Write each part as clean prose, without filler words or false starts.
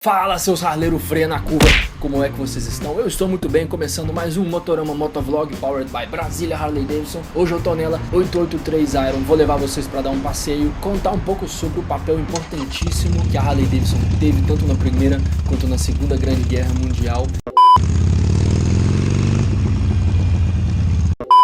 Fala, seus harleiros freia na curva, como é que vocês estão? Eu estou muito bem, começando mais um Motorama Motovlog Powered by Brasília Harley Davidson. Hoje eu tô nela 883 Iron, vou levar vocês para dar um passeio, contar um pouco sobre o papel importantíssimo que a Harley Davidson teve tanto na Primeira quanto na Segunda Grande Guerra Mundial.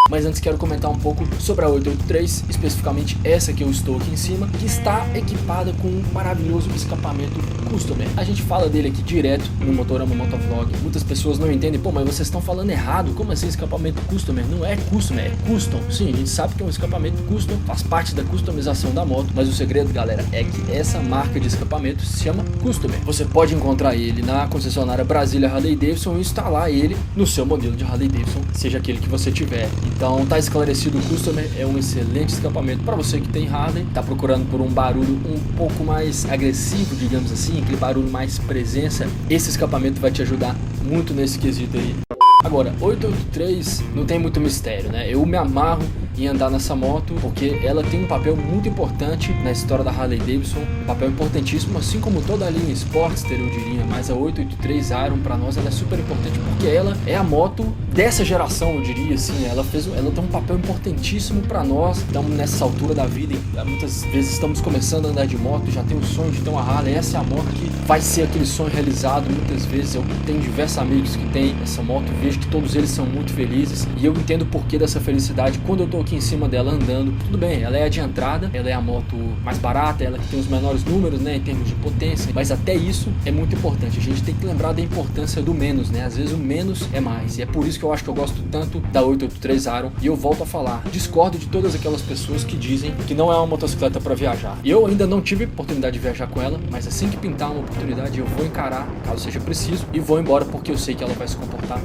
Mas antes quero comentar um pouco sobre a 883, especificamente essa que eu estou aqui em cima, que está equipada com um maravilhoso escapamento Customer. A gente fala dele aqui direto no Motorama Motovlog. Muitas pessoas não entendem, pô, mas vocês estão falando errado, como assim escapamento Customer? Não é Customer, é Custom. Sim, a gente sabe que é um escapamento Custom, faz parte da customização da moto, mas o segredo, galera, é que essa marca de escapamento se chama Customer. Você pode encontrar ele na concessionária Brasília Harley Davidson e instalar ele no seu modelo de Harley Davidson, seja aquele que você tiver. Então tá esclarecido, o Customer é um excelente escapamento para você que tem Harley, tá procurando por um barulho um pouco mais agressivo, digamos assim, aquele barulho mais presença. Esse escapamento vai te ajudar muito nesse quesito aí. Agora, 883 não tem muito mistério, né? Eu me amarro em andar nessa moto porque ela tem um papel muito importante na história da Harley Davidson, um papel importantíssimo, assim como toda a linha Sportster, eu diria, mas a 883 Iron pra nós ela é super importante porque ela é a moto dessa geração, eu diria assim, ela tem um papel importantíssimo pra nós. Estamos nessa altura da vida, muitas vezes estamos começando a andar de moto, já tem o sonho de ter uma Harley, essa é a moto que vai ser aquele sonho realizado. Muitas vezes eu tenho diversos amigos que têm essa moto, vejo que todos eles são muito felizes e eu entendo o porquê dessa felicidade quando eu tô aqui em cima dela andando. Tudo bem, ela é a de entrada, ela é a moto mais barata, ela que tem os menores números, né, em termos de potência, mas até isso é muito importante. A gente tem que lembrar da importância do menos, né? Às vezes o menos é mais, e é por isso que eu acho que eu gosto tanto da 883 Iron. E eu volto a falar, discordo de todas aquelas pessoas que dizem que não é uma motocicleta para viajar. Eu ainda não tive oportunidade de viajar com ela, mas assim que pintar uma oportunidade eu vou encarar, caso seja preciso, e vou embora porque eu sei que ela vai se comportar.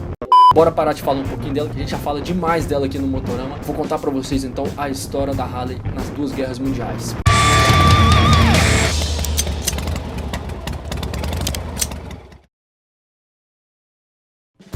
Bora parar de falar um pouquinho dela, que a gente já fala demais dela aqui no Motorama. Vou contar pra vocês então a história da Harley nas duas guerras mundiais.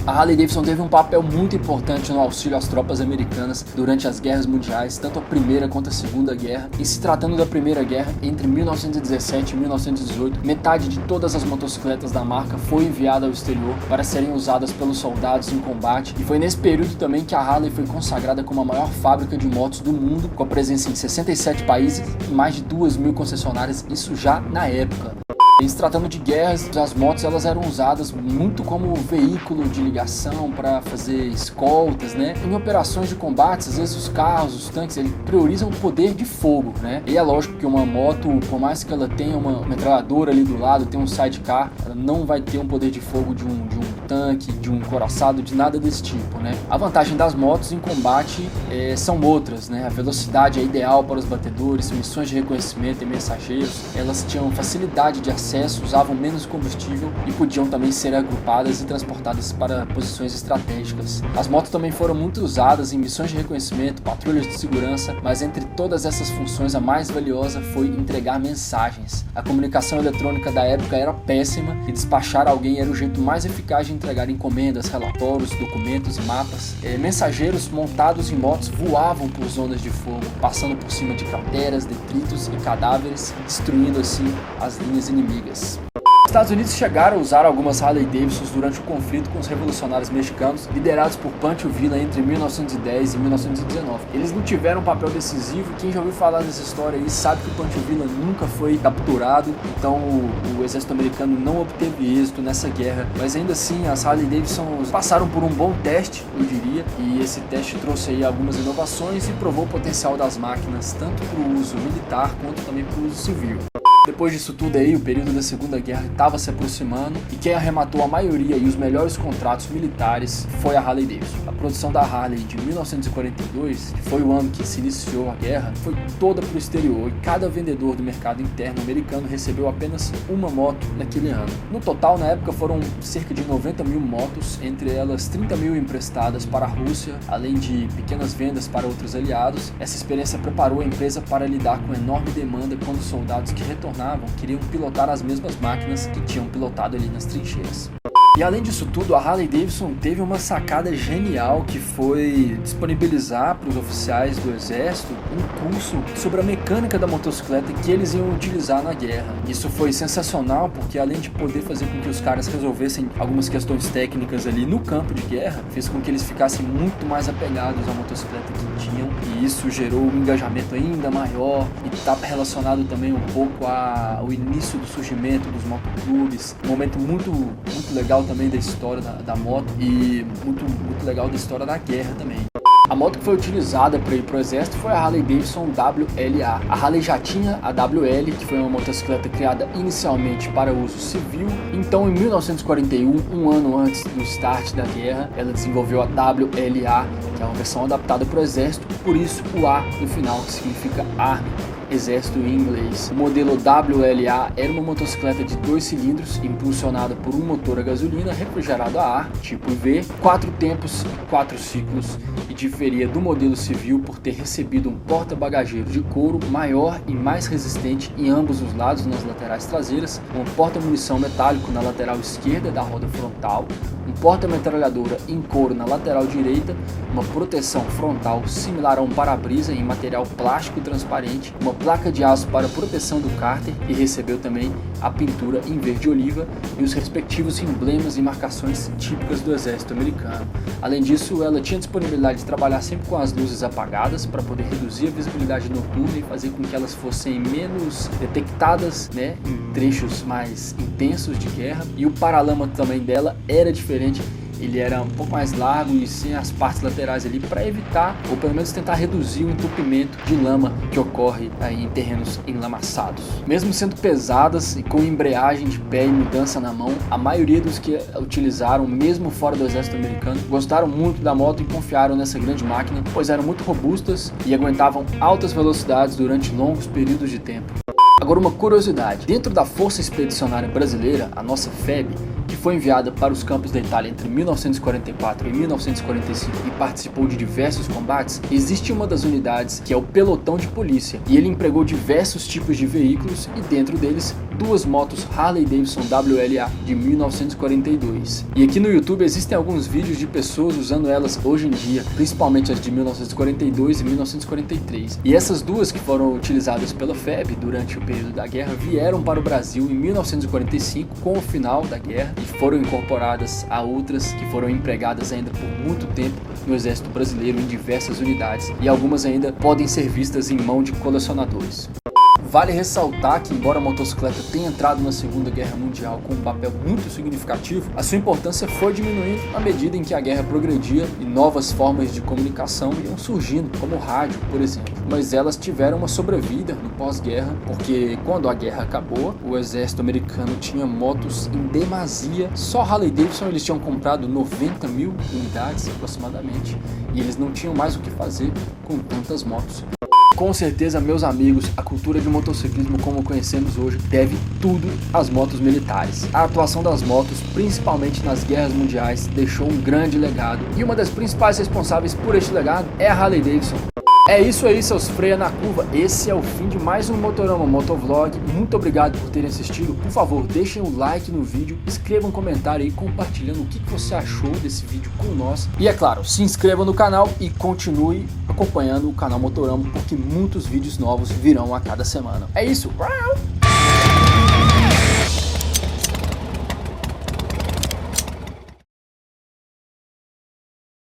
A Harley Davidson teve um papel muito importante no auxílio às tropas americanas durante as guerras mundiais, tanto a Primeira quanto a Segunda Guerra. E se tratando da Primeira Guerra, entre 1917 e 1918, metade de todas as motocicletas da marca foi enviada ao exterior para serem usadas pelos soldados em combate. E foi nesse período também que a Harley foi consagrada como a maior fábrica de motos do mundo, com a presença em 67 países e mais de 2.000 concessionárias, isso já na época. Em se tratando de guerras, as motos elas eram usadas muito como veículo de ligação para fazer escoltas, né? Em operações de combate, às vezes os carros, os tanques, eles priorizam o poder de fogo, né? E é lógico que uma moto, por mais que ela tenha uma metralhadora ali do lado, tenha um sidecar, ela não vai ter um poder de fogo de um tanque, de um coraçado, de nada desse tipo, né? A vantagem das motos em combate são outras, né? A velocidade é ideal para os batedores, missões de reconhecimento e mensageiros, elas tinham facilidade de acesso, usavam menos combustível e podiam também ser agrupadas e transportadas para posições estratégicas. As motos também foram muito usadas em missões de reconhecimento, patrulhas de segurança, mas entre todas essas funções a mais valiosa foi entregar mensagens. A comunicação eletrônica da época era péssima e despachar alguém era o jeito mais eficaz de entregar encomendas, relatórios, documentos e mapas. Mensageiros montados em motos voavam por zonas de fogo, passando por cima de crateras, detritos e cadáveres, destruindo assim as linhas inimigas. Os Estados Unidos chegaram a usar algumas Harley Davidsons durante o conflito com os revolucionários mexicanos, liderados por Pancho Villa entre 1910 e 1919. Eles não tiveram um papel decisivo, quem já ouviu falar dessa história aí sabe que o Pancho Villa nunca foi capturado, então o exército americano não obteve êxito nessa guerra, mas ainda assim as Harley Davidson passaram por um bom teste, eu diria, e esse teste trouxe aí algumas inovações e provou o potencial das máquinas, tanto para o uso militar quanto também para o uso civil. Depois disso tudo aí, o período da Segunda Guerra estava se aproximando e quem arrematou a maioria e os melhores contratos militares foi a Harley Davidson. A produção da Harley de 1942, que foi o ano que se iniciou a guerra, foi toda para o exterior e cada vendedor do mercado interno americano recebeu apenas uma moto naquele ano. No total, na época, foram cerca de 90.000 motos, entre elas 30.000 emprestadas para a Rússia, além de pequenas vendas para outros aliados. Essa experiência preparou a empresa para lidar com a enorme demanda quando os soldados que retornavam queriam pilotar as mesmas máquinas que tinham pilotado ali nas trincheiras. E além disso tudo, a Harley-Davidson teve uma sacada genial, que foi disponibilizar para os oficiais do exército um curso sobre a mecânica da motocicleta que eles iam utilizar na guerra. Isso foi sensacional, porque além de poder fazer com que os caras resolvessem algumas questões técnicas ali no campo de guerra, fez com que eles ficassem muito mais apegados à motocicleta que tinham, e isso gerou um engajamento ainda maior, e está relacionado também um pouco ao início do surgimento dos motoclubes, um momento muito legal também da história da moto, e muito legal da história da guerra também. A moto que foi utilizada para ir para o exército foi a Harley-Davidson WLA. A Harley já tinha a WL, que foi uma motocicleta criada inicialmente para uso civil. Então, em 1941, um ano antes do start da guerra, ela desenvolveu a WLA, que é uma versão adaptada para o exército, por isso o A no final, que significa Army, exército em inglês. O modelo WLA era uma motocicleta de 2 cilindros, impulsionada por um motor a gasolina refrigerado a ar, tipo V, 4 tempos e 4 ciclos, e diferia do modelo civil por ter recebido um porta-bagageiro de couro maior e mais resistente em ambos os lados nas laterais traseiras, um porta-munição metálico na lateral esquerda da roda frontal, um porta-metralhadora em couro na lateral direita, uma proteção frontal similar a um para-brisa em material plástico transparente, uma placa de aço para proteção do cárter, e recebeu também a pintura em verde oliva e os respectivos emblemas e marcações típicas do exército americano. Além disso, ela tinha disponibilidade de trabalhar sempre com as luzes apagadas para poder reduzir a visibilidade noturna e fazer com que elas fossem menos detectadas, em trechos mais intensos de guerra. E o paralama também dela era diferente. Ele era um pouco mais largo e sem as partes laterais ali, para evitar, ou pelo menos tentar reduzir o entupimento de lama que ocorre aí em terrenos enlamaçados. Mesmo sendo pesadas e com embreagem de pé e mudança na mão, a maioria dos que utilizaram, mesmo fora do exército americano, gostaram muito da moto e confiaram nessa grande máquina, pois eram muito robustas e aguentavam altas velocidades durante longos períodos de tempo. Agora, uma curiosidade: dentro da Força Expedicionária Brasileira, a nossa FEB, que foi enviada para os campos da Itália entre 1944 e 1945 e participou de diversos combates, existe uma das unidades que é o pelotão de polícia, e ele empregou diversos tipos de veículos, e dentro deles 2 motos Harley-Davidson WLA de 1942. E aqui no YouTube existem alguns vídeos de pessoas usando elas hoje em dia, principalmente as de 1942 e 1943. E essas 2 que foram utilizadas pela FEB durante o período da guerra vieram para o Brasil em 1945, com o final da guerra, e foram incorporadas a outras que foram empregadas ainda por muito tempo no exército brasileiro em diversas unidades, e algumas ainda podem ser vistas em mão de colecionadores. Vale ressaltar que, embora a motocicleta tenha entrado na Segunda Guerra Mundial com um papel muito significativo, a sua importância foi diminuindo à medida em que a guerra progredia e novas formas de comunicação iam surgindo, como o rádio, por exemplo. Mas elas tiveram uma sobrevida no pós-guerra, porque quando a guerra acabou, o exército americano tinha motos em demasia. Só Harley-Davidson eles tinham comprado 90 mil unidades aproximadamente, e eles não tinham mais o que fazer com tantas motos. Com certeza, meus amigos, a cultura de motociclismo como conhecemos hoje deve tudo às motos militares. A atuação das motos, principalmente nas guerras mundiais, deixou um grande legado, e uma das principais responsáveis por este legado é a Harley-Davidson. É isso aí, seus freia na curva. Esse é o fim de mais um Motorama Motovlog. Muito obrigado por terem assistido. Por favor, deixem um like no vídeo, escrevam um comentário aí compartilhando o que você achou desse vídeo com nós. E é claro, se inscreva no canal e continue acompanhando o canal Motorama, porque muitos vídeos novos virão a cada semana. É isso!